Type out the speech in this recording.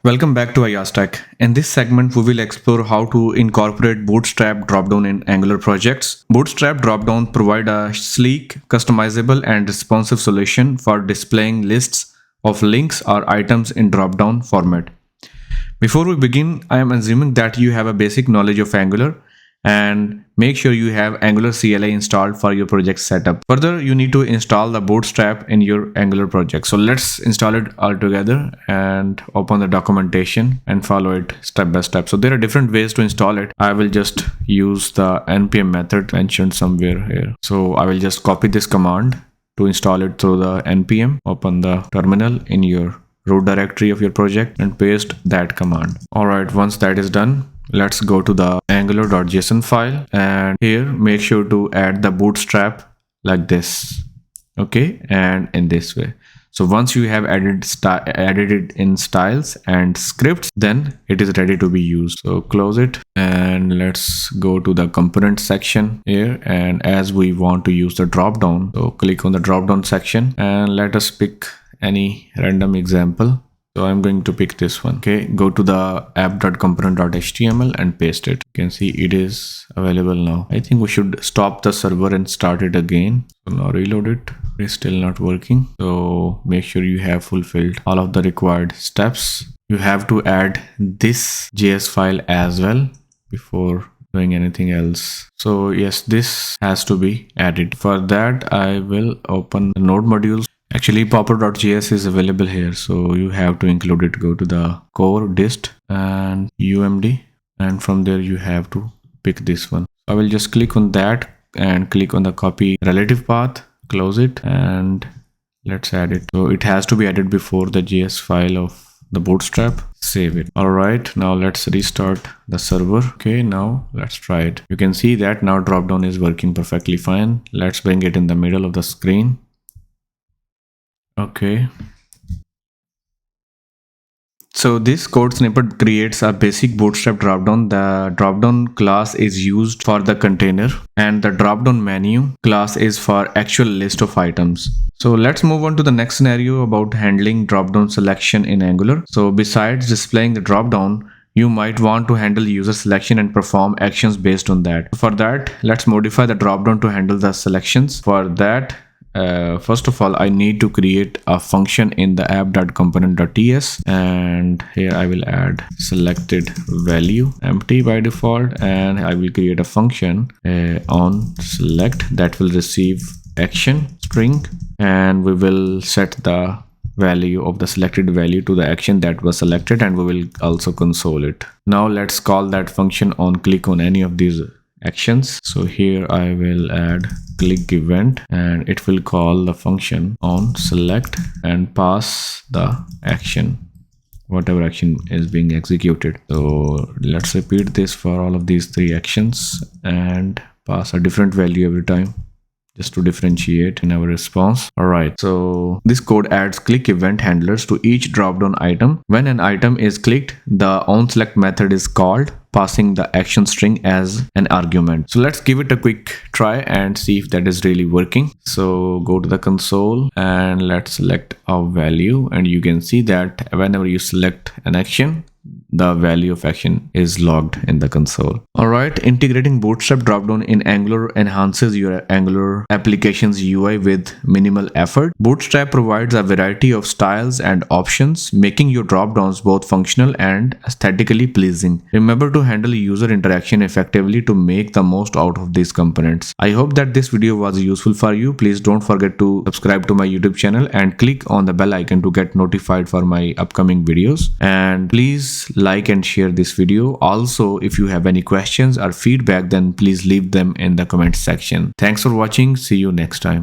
Welcome back to iAstack. In this segment, we will explore how to incorporate Bootstrap Dropdown in Angular projects. Bootstrap Dropdown provide a sleek, customizable, and responsive solution for displaying lists of links or items in Dropdown format. Before we begin, I am assuming that you have a basic knowledge of Angular and make sure you have Angular CLI installed for your project setup. Further, you need to install the Bootstrap in your Angular project. So let's install it all together and open the documentation and follow it step by step. So there are different ways to install it. I will just use the npm method mentioned somewhere here. So I will just copy this command to install it through the npm. Open the terminal in your root directory of your project and paste that command. Alright, once that is done, let's go to the angular.json file, and here make sure to add the bootstrap like this, okay, and in this way. So once you have added it in styles and scripts, then it is ready to be used. So close it and let's go to the component section here, and as we want to use the dropdown, so click on the dropdown section and let us pick any random example. So I'm going to pick this one. Okay, go to the app.component.html and paste it. You can see it is available now. I think we should stop the server and start it again. So now reload it. It's still not working. So make sure you have fulfilled all of the required steps. You have to add this JS file as well before doing anything else. So yes, this has to be added. For that, I will open the node modules. Actually, popper.js is available here, so you have to include it. Go to the core dist and umd, and from there you have to pick this one. I will just click on that and click on the copy relative path, close it, and let's add it. So it has to be added before the JS file of the bootstrap. Save it. All right, now let's restart the server. Okay, now let's try it. You can see that now dropdown is working perfectly fine. Let's bring it in the middle of the screen. Okay, so this code snippet creates a basic bootstrap dropdown. The dropdown class is used for the container, and the dropdown menu class is for actual list of items. So let's move on to the next scenario about handling dropdown selection in Angular. So besides displaying the dropdown, you might want to handle user selection and perform actions based on that. For that, let's modify the dropdown to handle the selections. For that, first of all, I need to create a function in the app.component.ts, and here I will add selected value empty by default, and I will create a function on select that will receive action string, and we will set the value of the selected value to the action that was selected, and we will also console it. Now let's call that function on click on any of these actions. So here I will add click event, and it will call the function on select and pass the action, whatever action is being executed. So let's repeat this for all of these three actions and pass a different value every time, just to differentiate in our response. All right, so this code adds click event handlers to each dropdown item. When an item is clicked, the onSelect method is called, passing the action string as an argument. So let's give it a quick try and see if that is really working. So go to the console and let's select a value, and you can see that whenever you select an action, the value of action is logged in the console. Alright, integrating Bootstrap dropdown in Angular enhances your Angular application's UI with minimal effort. Bootstrap provides a variety of styles and options, making your dropdowns both functional and aesthetically pleasing. Remember to handle user interaction effectively to make the most out of these components. I hope that this video was useful for you. Please don't forget to subscribe to my YouTube channel and click on the bell icon to get notified for my upcoming videos. And please like and share this video. Also, if you have any questions or feedback, then please leave them in the comment section. Thanks for watching. See you next time.